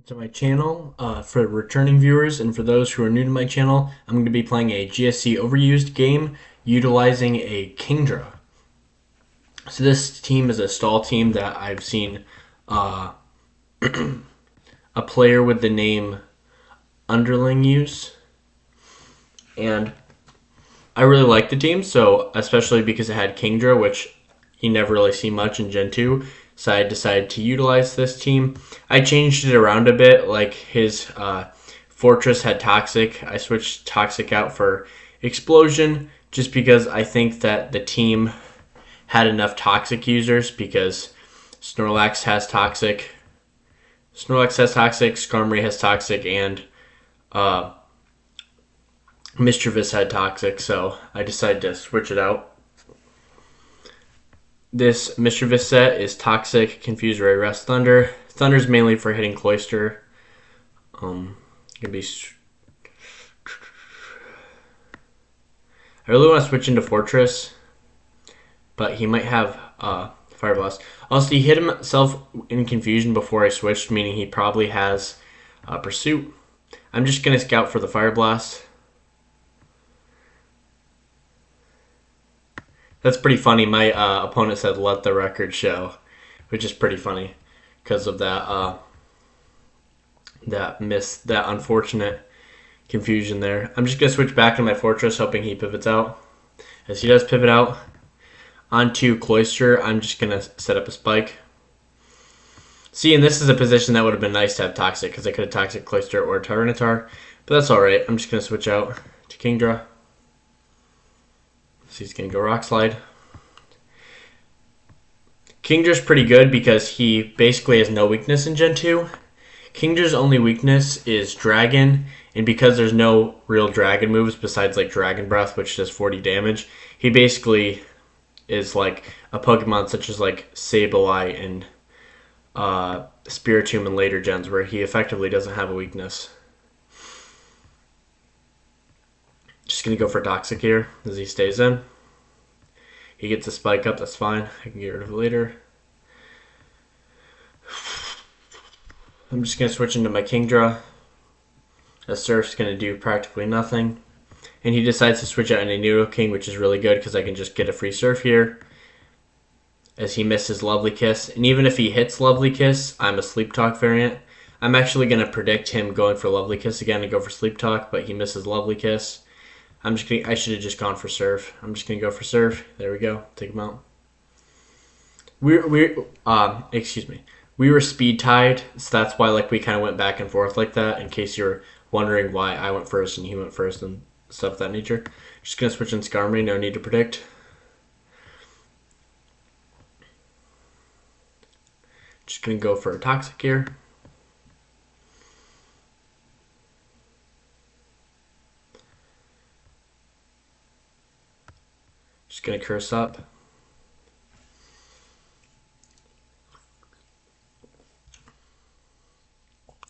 To my channel. For returning viewers and for those who are new to my channel, I'm going to be playing a GSC overused game utilizing a Kingdra. So this team is a stall team that I've seen uh, a player with the name Underling use, and I really like the team. So especially because it had Kingdra, which you never really see much in Gen 2. So I decided to utilize this team. I changed it around a bit. Like his Fortress had Toxic. I switched Toxic out for Explosion just because I think that the team had enough Toxic users because Snorlax has Toxic. Skarmory has Toxic, and uh, Mischievous had Toxic. So I decided to switch it out. This Mischievous set is Toxic, Confuse Ray, Rest, Thunder. Thunder's mainly for hitting Cloyster. Gonna be. I really want to switch into Fortress, but he might have Fire Blast. Also, he hit himself in confusion before I switched, meaning he probably has Pursuit. I'm just gonna scout for the Fire Blast. That's pretty funny. My opponent said, "Let the record show," which is pretty funny because of that that unfortunate confusion there. I'm just gonna switch back to my Fortress, hoping he pivots out. As he does pivot out onto Cloyster, I'm just gonna set up a Spike. See, and this is a position that would have been nice to have Toxic because I could have Toxic Cloyster or Tyranitar, but that's all right. I'm just gonna switch out to Kingdra. So he's going to go Rock Slide. Kingdra's pretty good because he basically has no weakness in Gen 2. Kingdra's only weakness is Dragon, and because there's no real Dragon moves besides like Dragon Breath, which does 40 damage, he basically is like a Pokemon such as like Sableye and Spiritomb in later gens, where he effectively doesn't have a weakness. Just going to go for Toxic here as he stays in. He gets a Spike up, that's fine. I can get rid of it later. I'm just going to switch into my Kingdra. A Surf's going to do practically nothing. And he decides to switch out into Nidoking, which is really good because I can just get a free Surf here. As he misses Lovely Kiss. And even if he hits Lovely Kiss, I'm a Sleep Talk variant. I'm actually going to predict him going for Lovely Kiss again and go for Sleep Talk, but he misses Lovely Kiss. I should have just gone for Surf. I'm just gonna go for Surf. There we go. Take him out. Excuse me. We were speed tied, so that's why like we kind of went back and forth like that. In case you're wondering why I went first and he went first and stuff of that nature. Just gonna switch in Skarmory. No need to predict. Just gonna go for a Toxic here. Just going to curse up.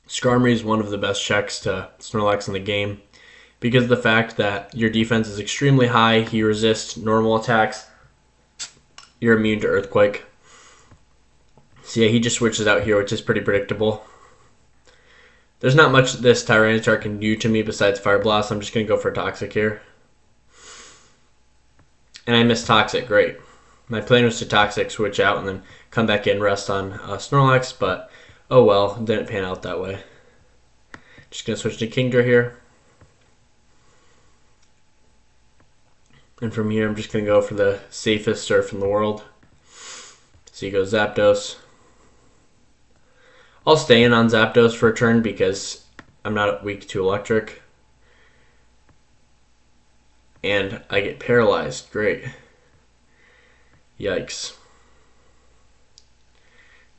Skarmory is one of the best checks to Snorlax in the game because of the fact that your defense is extremely high, he resists normal attacks, you're immune to Earthquake. So yeah, he just switches out here, which is pretty predictable. There's not much this Tyranitar can do to me besides Fire Blast. I'm just going to go for Toxic here. And I missed Toxic, great. My plan was to Toxic, switch out, and then come back in, rest on Snorlax, but oh well, didn't pan out that way. Just going to switch to Kingdra here. And from here, I'm just going to go for the safest Surf in the world. So you go Zapdos. I'll stay in on Zapdos for a turn because I'm not weak to Electric. And I get paralyzed. Great. Yikes.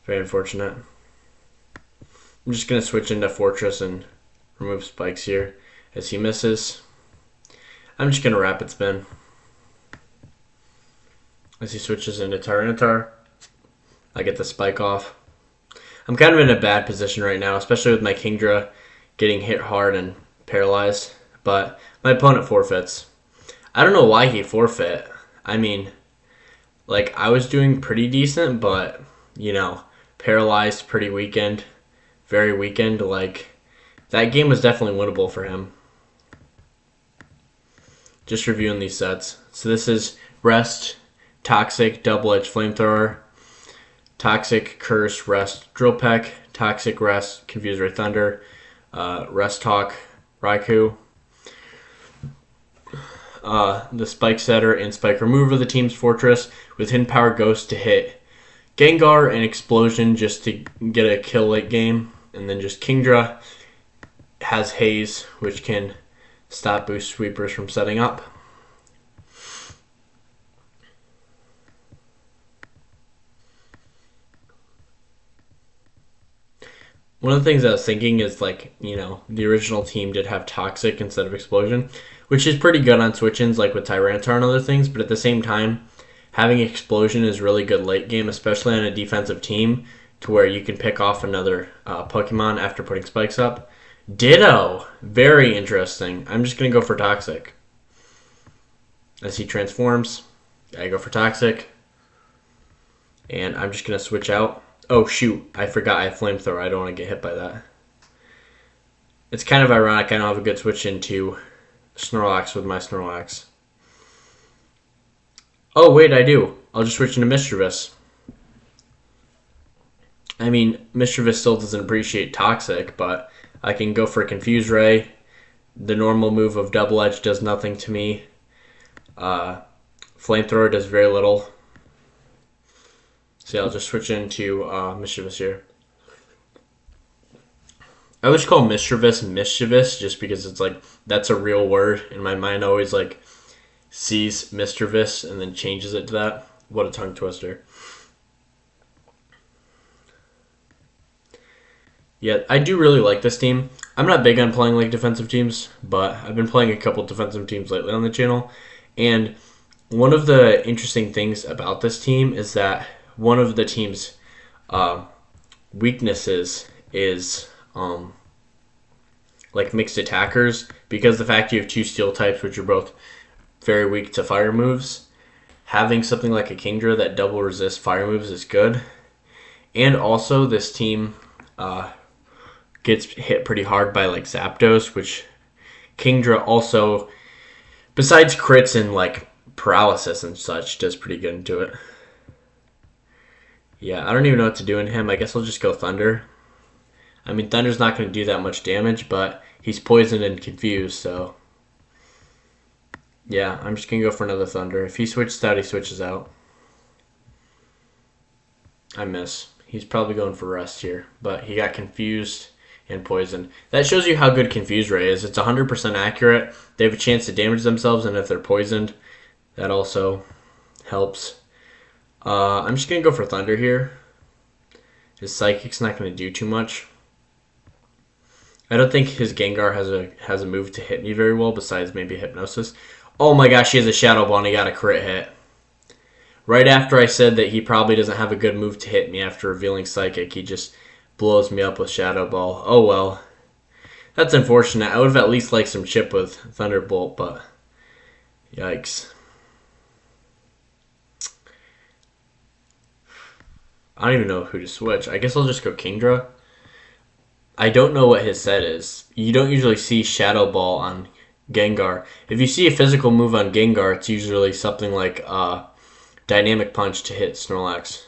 Very unfortunate. I'm just going to switch into Fortress and remove Spikes here as he misses. I'm just going to Rapid Spin. As he switches into Tyranitar, I get the Spike off. I'm kind of in a bad position right now, especially with my Kingdra getting hit hard and paralyzed. But my opponent forfeits. I don't know why he forfeit. I mean, like, I was doing pretty decent, but, you know, paralyzed, pretty weakened. very weakened. Like, that game was definitely winnable for him. Just reviewing these sets. So this is Rest, Toxic, Double-Edged Flamethrower, Toxic, Curse, Rest, Drill Peck, Toxic, Rest, Confuse Ray Thunder, Rest Talk, Raikou, the Spike Setter and Spike Remover of the team's Fortress with Hidden Power Ghost to hit Gengar and Explosion just to get a kill late game. And then just Kingdra has Haze, which can stop boost sweepers from setting up. One of the things I was thinking is, like, the original team did have Toxic instead of Explosion, which is pretty good on switch-ins, like with Tyranitar and other things, but at the same time, having Explosion is really good late game, especially on a defensive team, to where you can pick off another Pokemon after putting spikes up. Ditto! Very interesting. I'm just going to go for Toxic. As he transforms, I go for Toxic. And I'm just going to switch out. Oh, shoot. I forgot I have Flamethrower. I don't want to get hit by that. It's kind of ironic I don't have a good switch into Snorlax with my Snorlax. Oh, wait, I do. I'll just switch into Mischievous. I mean, Mischievous still doesn't appreciate Toxic, but I can go for Confuse Ray. The normal move of Double Edge does nothing to me. Flamethrower does very little. So yeah, I'll just switch into Mischievous here. I always call Mischievous just because it's like, that's a real word. In my mind, I always like sees Mischievous and then changes it to that. What a tongue twister. Yeah, I do really like this team. I'm not big on playing like defensive teams, but I've been playing a couple defensive teams lately on the channel. And one of the interesting things about this team is that one of the team's weaknesses is like mixed attackers, because the fact you have two steel types, which are both very weak to fire moves. Having something like a Kingdra that double resists fire moves is good. And also this team gets hit pretty hard by like Zapdos, which Kingdra also, besides crits and like paralysis and such, does pretty good into it. Yeah, I don't even know what to do in him. I guess I'll just go Thunder. I mean, Thunder's not going to do that much damage, but he's poisoned and confused, so yeah, I'm just going to go for another Thunder. If he switches out, he switches out. I miss. He's probably going for Rest here, but he got confused and poisoned. That shows you how good Confuse Ray is. It's 100% accurate. They have a chance to damage themselves, and if they're poisoned, that also helps. I'm just going to go for Thunder here. His Psychic's not going to do too much. I don't think his Gengar has a move to hit me very well, besides maybe Hypnosis. Oh my gosh, he has a Shadow Ball and he got a crit hit. Right after I said that he probably doesn't have a good move to hit me after revealing Psychic, he just blows me up with Shadow Ball. Oh well. That's unfortunate. I would have at least liked some chip with Thunderbolt, but yikes. I don't even know who to switch. I guess I'll just go Kingdra. I don't know what his set is. You don't usually see Shadow Ball on Gengar. If you see a physical move on Gengar, it's usually something like Dynamic Punch to hit Snorlax.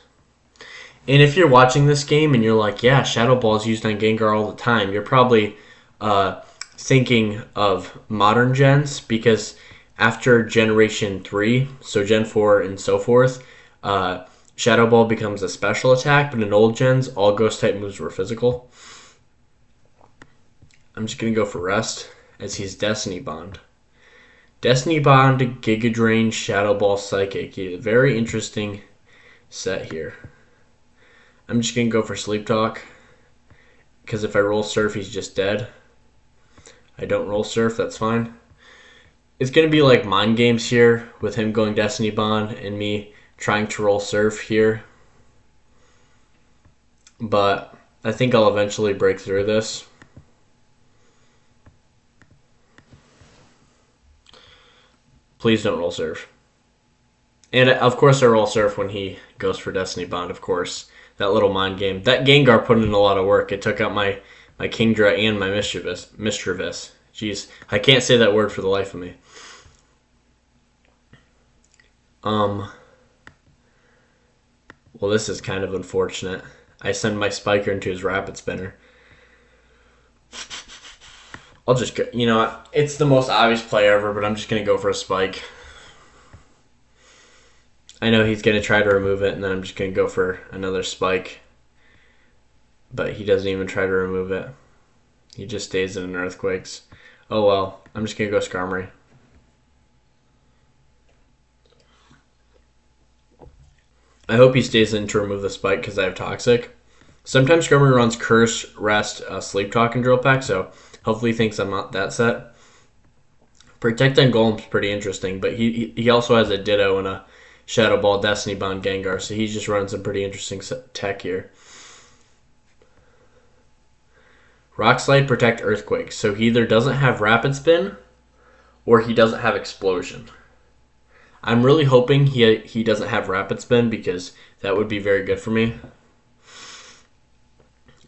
And if you're watching this game and you're like, yeah, Shadow Ball is used on Gengar all the time, you're probably thinking of modern gens, because after Generation 3, so Gen 4 and so forth, Shadow Ball becomes a special attack, but in old gens, all Ghost-type moves were physical. I'm just going to go for Rest, as he's Destiny Bond. Destiny Bond, Giga Drain, Shadow Ball, Psychic. Yeah, very interesting set here. I'm just going to go for Sleep Talk, because if I roll Surf, he's just dead. I don't roll Surf, that's fine. It's going to be like Mind Games here, with him going Destiny Bond and me trying to roll Surf here. But I think I'll eventually break through this. Please don't roll Surf. And of course I roll Surf when he goes for Destiny Bond, of course. That little mind game. That Gengar put in a lot of work. It took out my Kingdra and my Mischievous. Jeez, I can't say that word for the life of me. Well, this is kind of unfortunate. I send my Spiker into his Rapid Spinner. I'll just go, you know, it's the most obvious play ever, but I'm just going to go for a Spike. I know he's going to try to remove it, and then I'm just going to go for another Spike. But he doesn't even try to remove it. He just stays in an Earthquakes. Oh well, I'm just going to go Skarmory. I hope he stays in to remove the Spike because I have Toxic. Sometimes Skarmory runs Curse, Rest, Sleep Talk, and Drill Peck, so hopefully he thinks I'm not that set. Protect on Golem's pretty interesting, but he also has a Ditto and a Shadow Ball, Destiny Bond, Gengar, so he's just running some pretty interesting tech here. Rock Slide, Protect, Earthquake. So he either doesn't have Rapid Spin or he doesn't have Explosion. I'm really hoping he doesn't have Rapid Spin because that would be very good for me.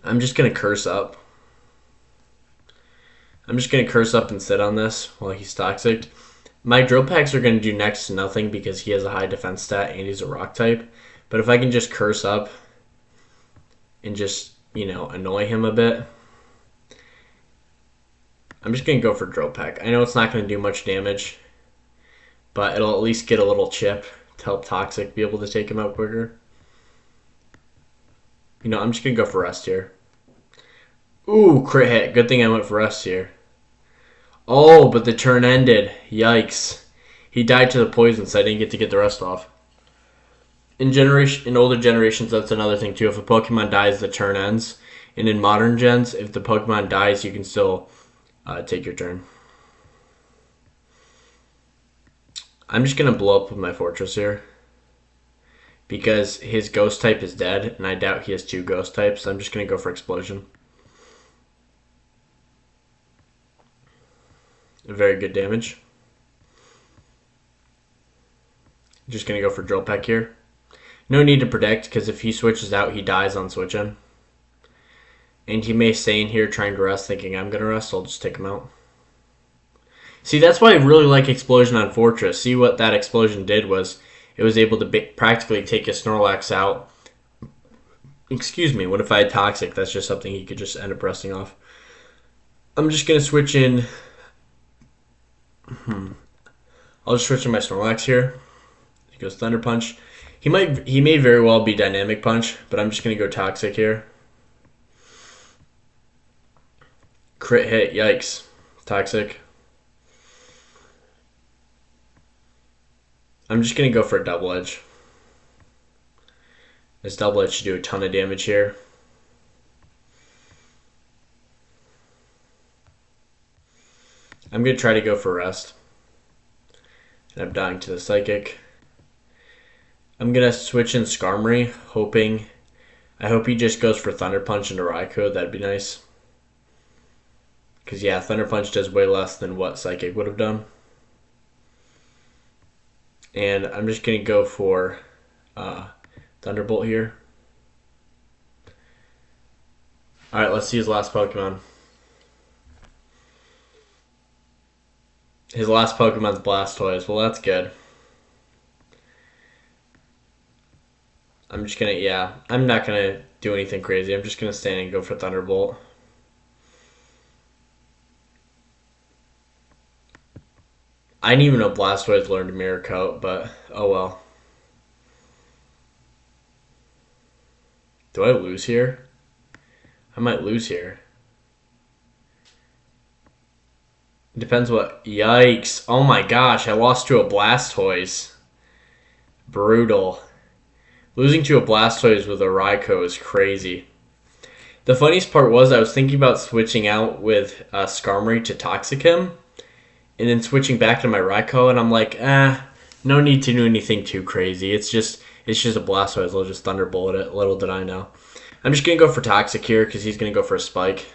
I'm just going to Curse Up. I'm just going to Curse Up and sit on this while he's Toxic. My Drill Packs are going to do next to nothing because he has a high defense stat and he's a Rock type. But if I can just Curse Up and just, you know, annoy him a bit, I'm just going to go for Drill Peck. I know it's not going to do much damage, but it'll at least get a little chip to help Toxic be able to take him out quicker. You know, I'm just going to go for Rest here. Ooh, crit hit. Good thing I went for Rest here. Oh, but the turn ended. Yikes. He died to the poison, so I didn't get to get the rest off. In older generations, that's another thing too. If a Pokemon dies, the turn ends. And in modern gens, if the Pokemon dies, you can still take your turn. I'm just going to blow up with my Fortress here. Because his Ghost type is dead, and I doubt he has 2 Ghost types, so I'm just going to go for Explosion. Very good damage. Just going to go for Drill Peck here. No need to protect, because if he switches out, he dies on switching. And he may stay in here trying to rest, thinking I'm going to rest, so I'll just take him out. See, that's why I really like Explosion on Fortress. See what that Explosion did was it was able to practically take his Snorlax out. Excuse me, what if I had Toxic? That's just something he could just end up resting off. I'm just going to switch in. I'll just switch in my Snorlax here. He goes Thunder Punch. He may very well be Dynamic Punch, but I'm just going to go Toxic here. Crit hit, yikes. Toxic. I'm just going to go for a Double Edge. This Double Edge should do a ton of damage here. I'm going to try to go for Rest. And I'm dying to the Psychic. I'm going to switch in Skarmory, hoping... I hope he just goes for Thunder Punch into Raikou. That'd be nice. Because, yeah, Thunder Punch does way less than what Psychic would have done. And I'm just going to go for Thunderbolt here. Alright, let's see his last Pokemon. His last Pokemon's Blastoise. Well, that's good. I'm just going to, yeah, I'm not going to do anything crazy. I'm just going to stand and go for Thunderbolt. I didn't even know Blastoise learned Mirror Coat, but oh well. Do I lose here? I might lose here. Depends what... Yikes. Oh my gosh, I lost to a Blastoise. Brutal. Losing to a Blastoise with a Raikou is crazy. The funniest part was I was thinking about switching out with Skarmory to Toxic him. And then switching back to my Raikou, and I'm like, no need to do anything too crazy. It's just a Blastoise. I'll just Thunderbolt it. Little did I know. I'm just going to go for Toxic here because he's going to go for a Spike.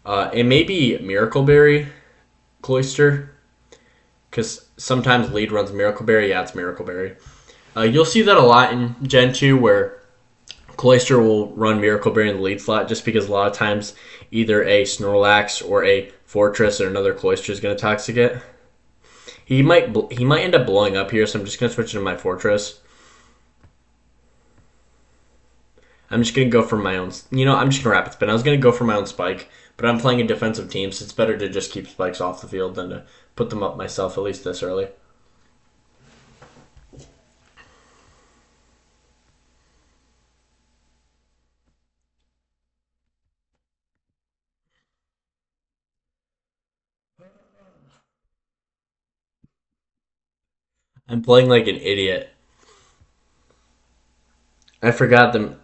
It may be Miracle Berry Cloyster because sometimes lead runs Miracle Berry. Yeah, it's Miracle Berry. You'll see that a lot in Gen 2 where Cloyster will run Miracle Berry in the lead slot just because a lot of times either a Snorlax or a Fortress or another Cloyster is going to Toxic it. He might end up blowing up here, so I'm just going to switch into my Fortress. I'm just going to go for my own... I'm just going to Rapid Spin. I was going to go for my own Spike, but I'm playing a defensive team, so it's better to just keep Spikes off the field than to put them up myself, at least this early. I'm playing like an idiot. I forgot them.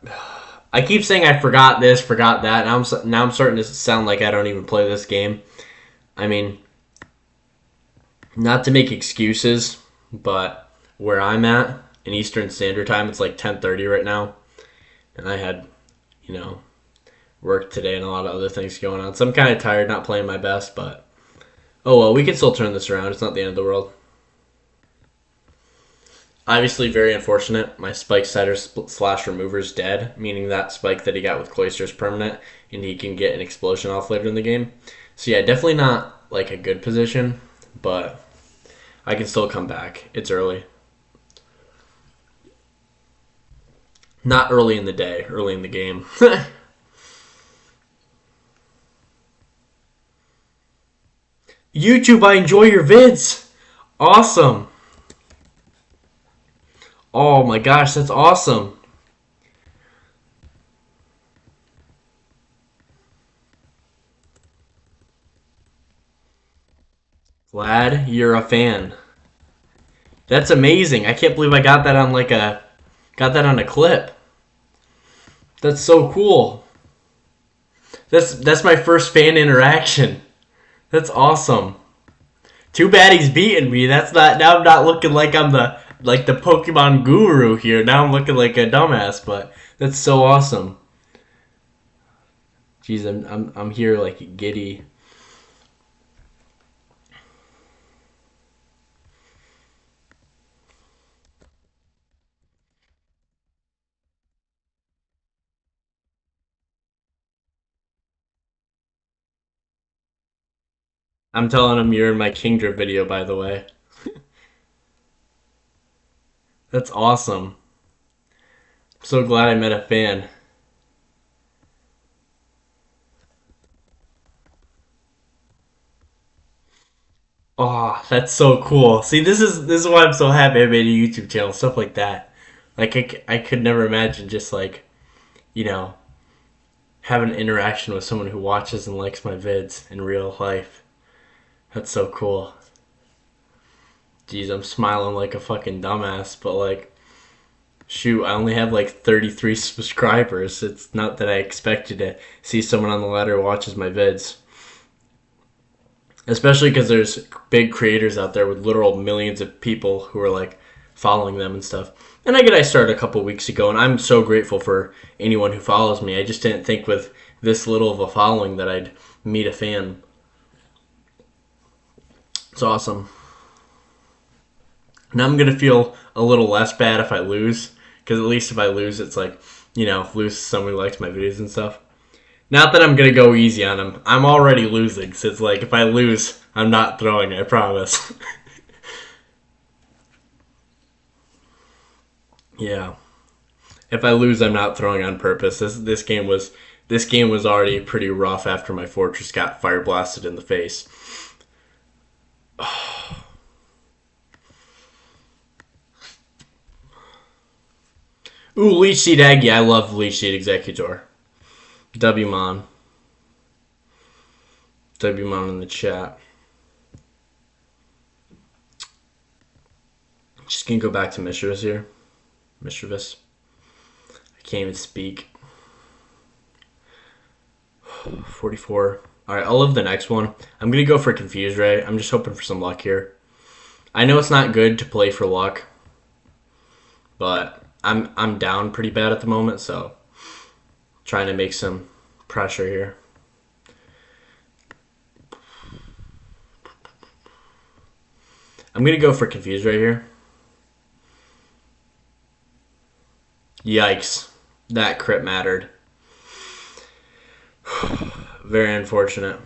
I keep saying I forgot this, forgot that. Now I'm starting to sound like I don't even play this game. I mean, not to make excuses, but where I'm at in Eastern Standard Time, it's like 10:30 right now, and I had, work today and a lot of other things going on. So I'm kind of tired, not playing my best, but oh well, we can still turn this around. It's not the end of the world. Obviously, very unfortunate. My Spike Setter / Remover is dead, meaning that Spike that he got with Cloyster is permanent, and he can get an Explosion off later in the game. So yeah, definitely not like a good position, but I can still come back. It's early. Not early in the day, early in the game. YouTube, I enjoy your vids. Awesome. Oh my gosh, that's awesome. Glad you're a fan. That's amazing. I can't believe I got that on a clip. That's so cool. That's my first fan interaction. That's awesome. Too bad he's beating me. Now I'm not looking like I'm the Pokemon guru here. Now I'm looking like a dumbass, but that's so awesome. Jeez, I'm here like giddy. I'm telling him you're in my Kingdra video, by the way. That's awesome. I'm so glad I met a fan. Oh, that's so cool. See, this is why I'm so happy I made a YouTube channel, stuff like that. Like I could never imagine just like, you know, having an interaction with someone who watches and likes my vids in real life. That's so cool. Jeez, I'm smiling like a fucking dumbass, but like, shoot, I only have like 33 subscribers. It's not that I expected to see someone on the ladder who watches my vids. Especially because there's big creators out there with literal millions of people who are like following them and stuff. And I started a couple weeks ago, and I'm so grateful for anyone who follows me. I just didn't think with this little of a following that I'd meet a fan. It's awesome. Now I'm gonna feel a little less bad if I lose, because at least if I lose, it's like, lose someone who likes my videos and stuff. Not that I'm gonna go easy on him. I'm already losing, so it's like if I lose, I'm not throwing. I promise. Yeah. If I lose, I'm not throwing on purpose. This game was already pretty rough after my Fortress got fire blasted in the face. Ooh, Leech Seed Aggie. I love Leech Seed Executor. Wmon. Wmon in the chat. Just gonna go back to Mischievous here. Mischievous. I can't even speak. 44. Alright, I'll live the next one. I'm gonna go for Confuse Ray. I'm just hoping for some luck here. I know it's not good to play for luck, but I'm down pretty bad at the moment, so trying to make some pressure here. I'm gonna go for Confuse right here. Yikes. That crit mattered. Very unfortunate.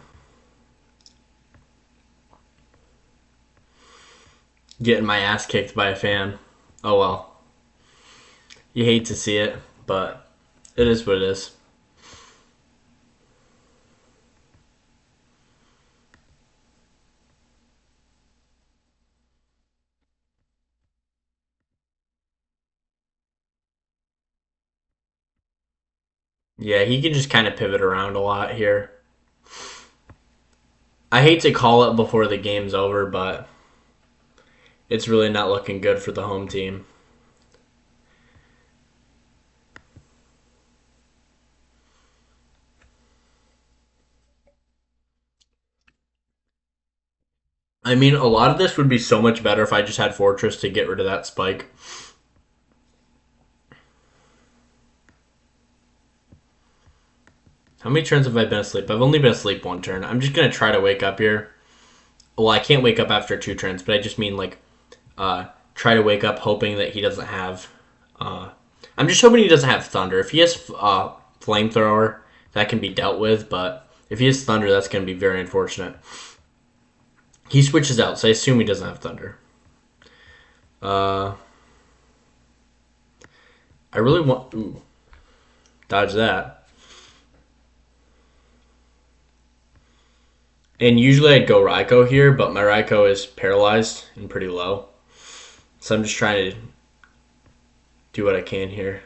Getting my ass kicked by a fan. Oh well. You hate to see it, but it is what it is. Yeah, he can just kind of pivot around a lot here. I hate to call it before the game's over, but it's really not looking good for the home team. I mean, a lot of this would be so much better if I just had Fortress to get rid of that spike. How many turns have I been asleep? I've only been asleep one turn. I'm just going to try to wake up here. Well, I can't wake up after 2 turns, but I just mean like try to wake up hoping that he doesn't have... I'm just hoping he doesn't have Thunder. If he has Flamethrower, that can be dealt with, but if he has Thunder, that's going to be very unfortunate. He switches out, so I assume he doesn't have Thunder. I really want... Ooh. Dodge that. And usually I'd go Raikou here, but my Raikou is paralyzed and pretty low. So I'm just trying to do what I can here.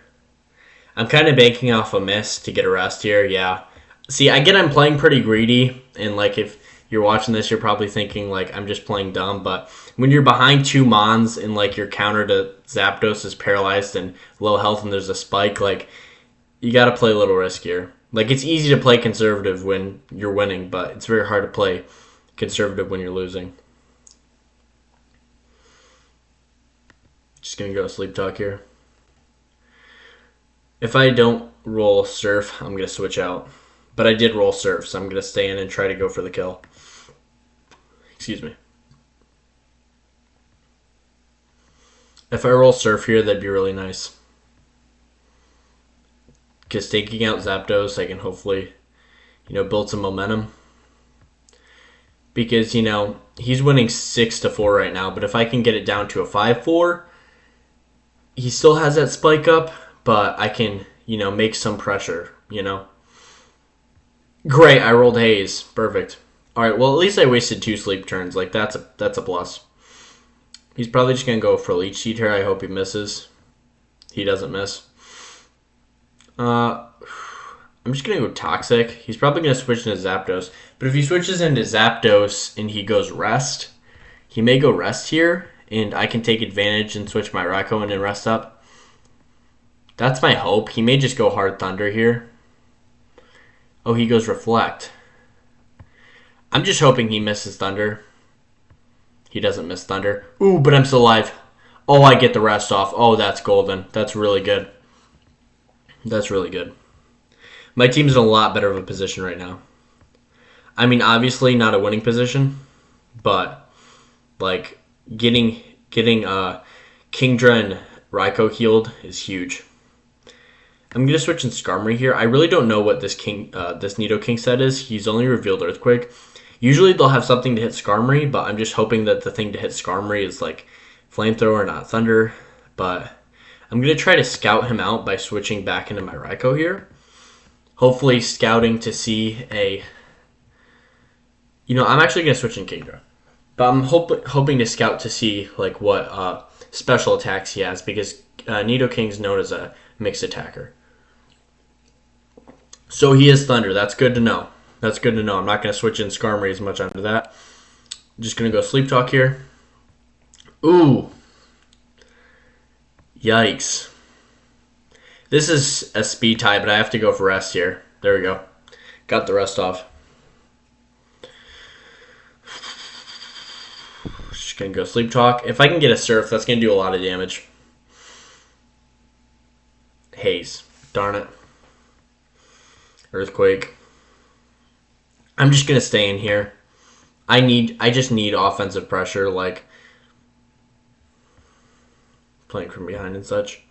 I'm kind of banking off a miss to get a rest here, yeah. See, I get I'm playing pretty greedy, and like if you're watching this, you're probably thinking like I'm just playing dumb, but when you're behind 2 Mons and like your counter to Zapdos is paralyzed and low health and there's a spike, like you gotta play a little riskier. Like it's easy to play conservative when you're winning, but it's very hard to play conservative when you're losing. Just gonna go sleep talk here. If I don't roll Surf, I'm gonna switch out. But I did roll Surf, so I'm gonna stay in and try to go for the kill. Excuse me. If I roll Surf here, that'd be really nice. Because taking out Zapdos, I can hopefully, build some momentum. Because, he's winning 6-4 right now. But if I can get it down to a 5-4, he still has that spike up. But I can, make some pressure, Great, I rolled Haze. Perfect. Alright, well, at least I wasted 2 sleep turns. Like, that's a plus. He's probably just going to go for Leech Seed here. I hope he misses. He doesn't miss. I'm just going to go Toxic. He's probably going to switch into Zapdos. But if he switches into Zapdos and he goes Rest, he may go Rest here, and I can take advantage and switch my Raikou in and Rest up. That's my hope. He may just go Hard Thunder here. Oh, he goes Reflect. I'm just hoping he misses Thunder. He doesn't miss Thunder. Ooh, but I'm still alive. Oh, I get the Rest off. Oh, that's golden. That's really good. That's really good. My team's in a lot better of a position right now. I mean, obviously not a winning position, but like getting Kingdra and Raikou healed is huge. I'm gonna switch in Skarmory here. I really don't know what this Nidoking set is. He's only revealed Earthquake. Usually they'll have something to hit Skarmory, but I'm just hoping that the thing to hit Skarmory is like Flamethrower, not Thunder. But I'm going to try to scout him out by switching back into my Raikou here. Hopefully scouting to see a... I'm actually going to switch in Kingdra. But I'm hoping to scout to see like what special attacks he has, because Nidoking's known as a mixed attacker. So he is Thunder. That's good to know. That's good to know. I'm not going to switch in Skarmory as much onto that. I'm just going to go Sleep Talk here. Ooh. Yikes. This is a speed tie, but I have to go for Rest here. There we go. Got the Rest off. Just going to go Sleep Talk. If I can get a Surf, that's going to do a lot of damage. Haze. Darn it. Earthquake. I'm just going to stay in here. I just need offensive pressure, like playing from behind and such.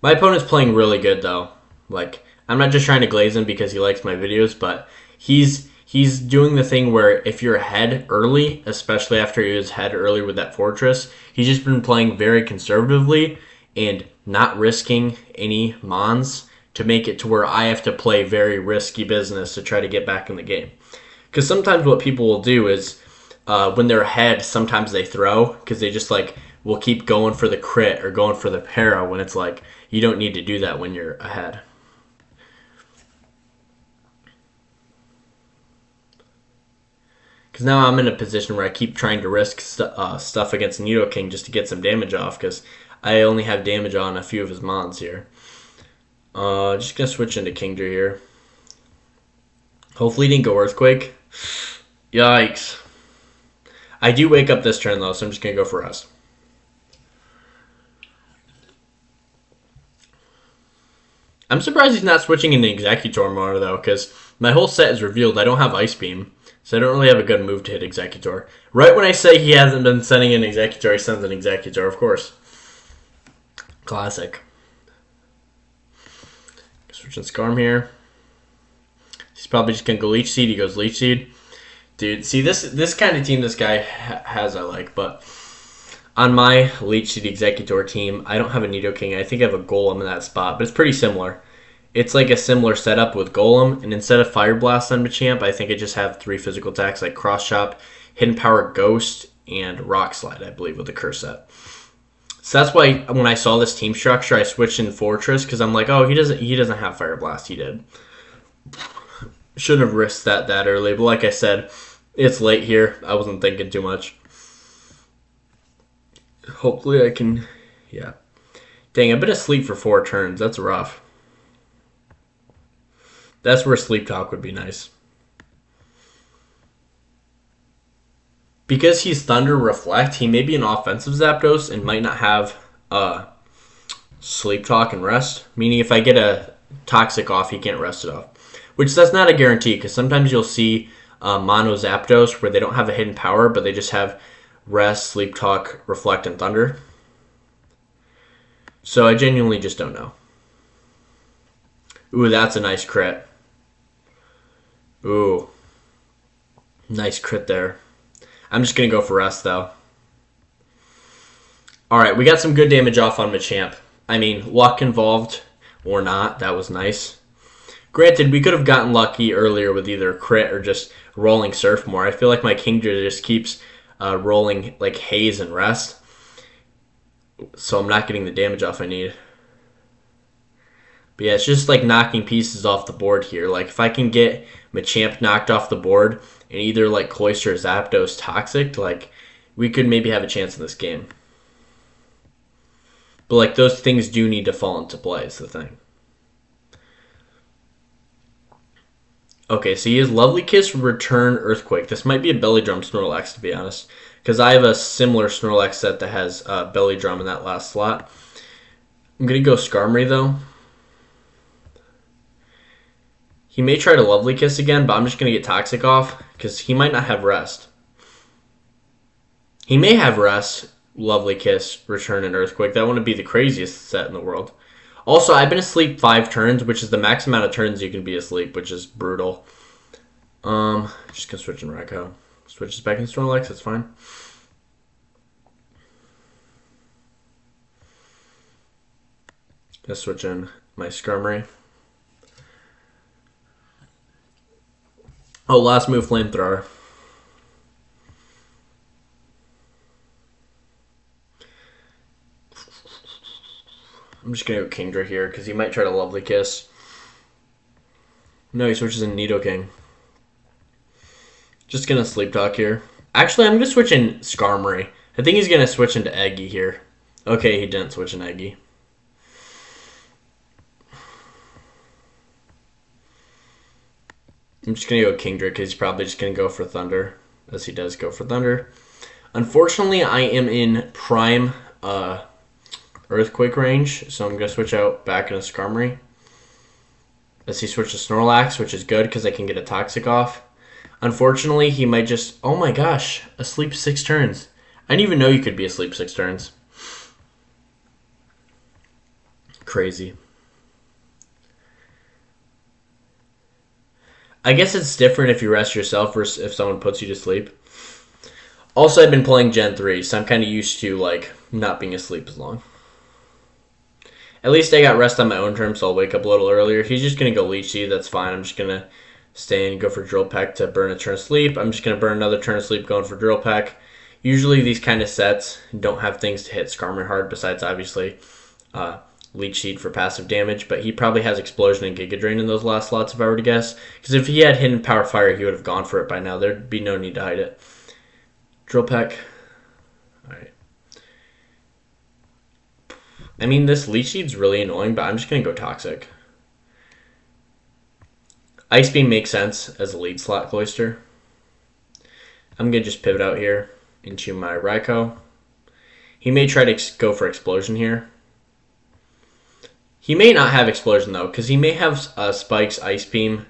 My opponent's playing really good, though. Like, I'm not just trying to glaze him because he likes my videos, but he's doing the thing where if you're ahead early, especially after he was ahead early with that fortress, he's just been playing very conservatively and not risking any mons to make it to where I have to play very risky business to try to get back in the game. Because sometimes what people will do is when they're ahead, sometimes they throw because they just like will keep going for the crit or going for the para when it's like you don't need to do that when you're ahead. Because now I'm in a position where I keep trying to risk stuff against Nidoking just to get some damage off because I only have damage on a few of his mons here. Just going to switch into Kingdra here. Hopefully he didn't go Earthquake. Yikes. I do wake up this turn though, so I'm just going to go for Rest. I'm surprised he's not switching into Executor more though, because my whole set is revealed. I don't have Ice Beam, so I don't really have a good move to hit Executor. Right when I say he hasn't been sending an Executor, he sends an Executor, of course. Classic. Switching Scarm here. He's probably just going to go Leech Seed. He goes Leech Seed. Dude, see, this kind of team this guy has I like, but on my Leech Seed Executor team, I don't have a Nidoking. I think I have a Golem in that spot, but it's pretty similar. It's like a similar setup with Golem, and instead of Fire Blast on Machamp, I think I just have 3 physical attacks like Cross Chop, Hidden Power, Ghost, and Rock Slide, I believe, with the Curse set. So that's why when I saw this team structure, I switched in Fortress because I'm like, oh, he doesn't have Fire Blast. He did. Shouldn't have risked that early, but like I said, it's late here. I wasn't thinking too much. Hopefully I can, yeah. Dang, I've been asleep for 4 turns. That's rough. That's where Sleep Talk would be nice. Because he's Thunder Reflect, he may be an offensive Zapdos and might not have Sleep Talk and Rest. Meaning if I get a Toxic off, he can't rest it off. Which that's not a guarantee, because sometimes you'll see Mono Zapdos where they don't have a hidden power, but they just have Rest, Sleep Talk, Reflect, and Thunder. So I genuinely just don't know. Ooh, that's a nice crit. Ooh. Nice crit there. I'm just going to go for Rest, though. Alright, we got some good damage off on Machamp. I mean, luck involved or not, that was nice. Granted, we could have gotten lucky earlier with either crit or just rolling Surf more. I feel like my Kingdra just keeps rolling like Haze and Rest. So I'm not getting the damage off I need. But yeah, it's just like knocking pieces off the board here. Like if I can get Machamp knocked off the board and either like Cloyster or Zapdos Toxic, like we could maybe have a chance in this game. But like those things do need to fall into play is the thing. Okay, so he has Lovely Kiss, Return, Earthquake. This might be a Belly Drum Snorlax, to be honest. Because I have a similar Snorlax set that has Belly Drum in that last slot. I'm going to go Skarmory, though. He may try to Lovely Kiss again, but I'm just going to get Toxic off. Because he might not have Rest. He may have Rest, Lovely Kiss, Return, and Earthquake. That wouldn't be the craziest set in the world. Also, I've been asleep 5 turns, which is the max amount of turns you can be asleep, which is brutal. Just gonna switch in Raikou. Switches back in Snorlax, that's fine. Gonna switch in my Skarmory. Oh, last move, Flamethrower. I'm just going to go Kingdra here because he might try to Lovely Kiss. No, he switches in Nidoking. Just going to Sleep Talk here. Actually, I'm going to switch in Skarmory. I think he's going to switch into Eggy here. Okay, he didn't switch in Eggy. I'm just going to go Kingdra because he's probably just going to go for Thunder, as he does go for Thunder. Unfortunately, I am in Prime Earthquake range, so I'm going to switch out back into Skarmory. As he switches to Snorlax, which is good because I can get a Toxic off. Unfortunately, he might just... Oh my gosh, asleep 6 turns. I didn't even know you could be asleep 6 turns. Crazy. I guess it's different if you rest yourself versus if someone puts you to sleep. Also, I've been playing Gen 3, so I'm kind of used to like not being asleep as long. At least I got rest on my own terms, so I'll wake up a little earlier. He's just going to go leech seed. That's fine. I'm just going to stay and go for drill peck to burn a turn of sleep. I'm just going to burn another turn of sleep going for drill peck. Usually these kind of sets don't have things to hit Skarmory hard besides obviously leech seed for passive damage, but he probably has explosion and Giga Drain in those last slots if I were to guess. Because if he had hidden power fire, he would have gone for it by now. There'd be no need to hide it. Drill peck. Alright. I mean, this leech seed's really annoying, but I'm just going to go toxic. Ice Beam makes sense as a lead slot Cloyster. I'm going to just pivot out here into my Raikou. He may try to go for Explosion here. He may not have Explosion, though, because he may have Spikes, Ice Beam,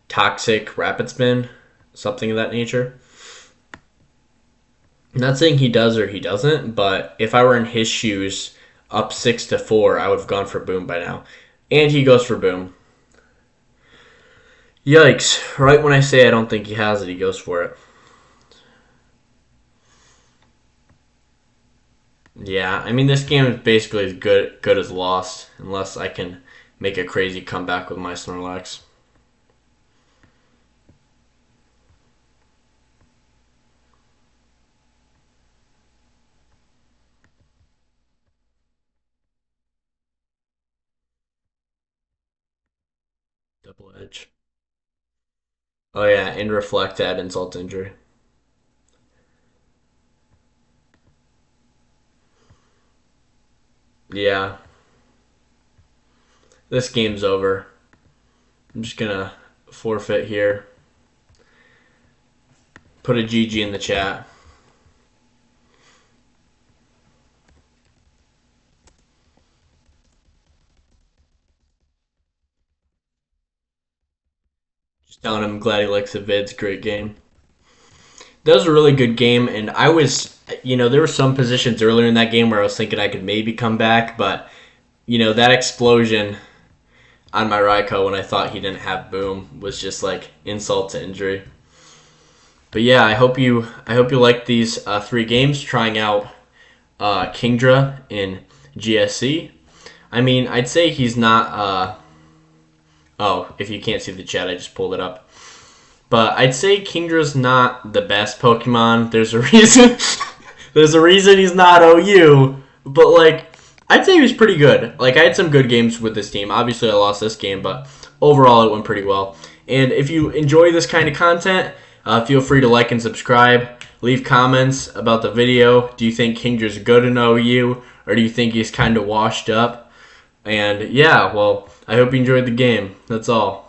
Toxic, Rapid Spin, something of that nature. I'm not saying he does or he doesn't, but if I were in his shoes, up 6-4, I would have gone for Boom by now. And he goes for Boom. Yikes. Right when I say I don't think he has it, he goes for it. Yeah, I mean, this game is basically as good as lost, unless I can make a crazy comeback with my Snorlax. Double Edge. Oh yeah, and Reflect add insult to injury. Yeah, this game's over. I'm just gonna forfeit here. Put a GG in the chat. Just telling him glad he likes the vids. Great game. That was a really good game, and I was, there were some positions earlier in that game where I was thinking I could maybe come back, but, that explosion on my Raikou when I thought he didn't have Boom was just like insult to injury. But yeah, I hope you like these 3 games trying out Kingdra in GSC. I mean, I'd say he's not. Oh, if you can't see the chat, I just pulled it up. But I'd say Kingdra's not the best Pokemon. There's a reason. There's a reason he's not OU. But like, I'd say he was pretty good. Like, I had some good games with this team. Obviously, I lost this game, but overall, it went pretty well. And if you enjoy this kind of content, feel free to like and subscribe. Leave comments about the video. Do you think Kingdra's good in OU, or do you think he's kind of washed up? And yeah, well, I hope you enjoyed the game. That's all.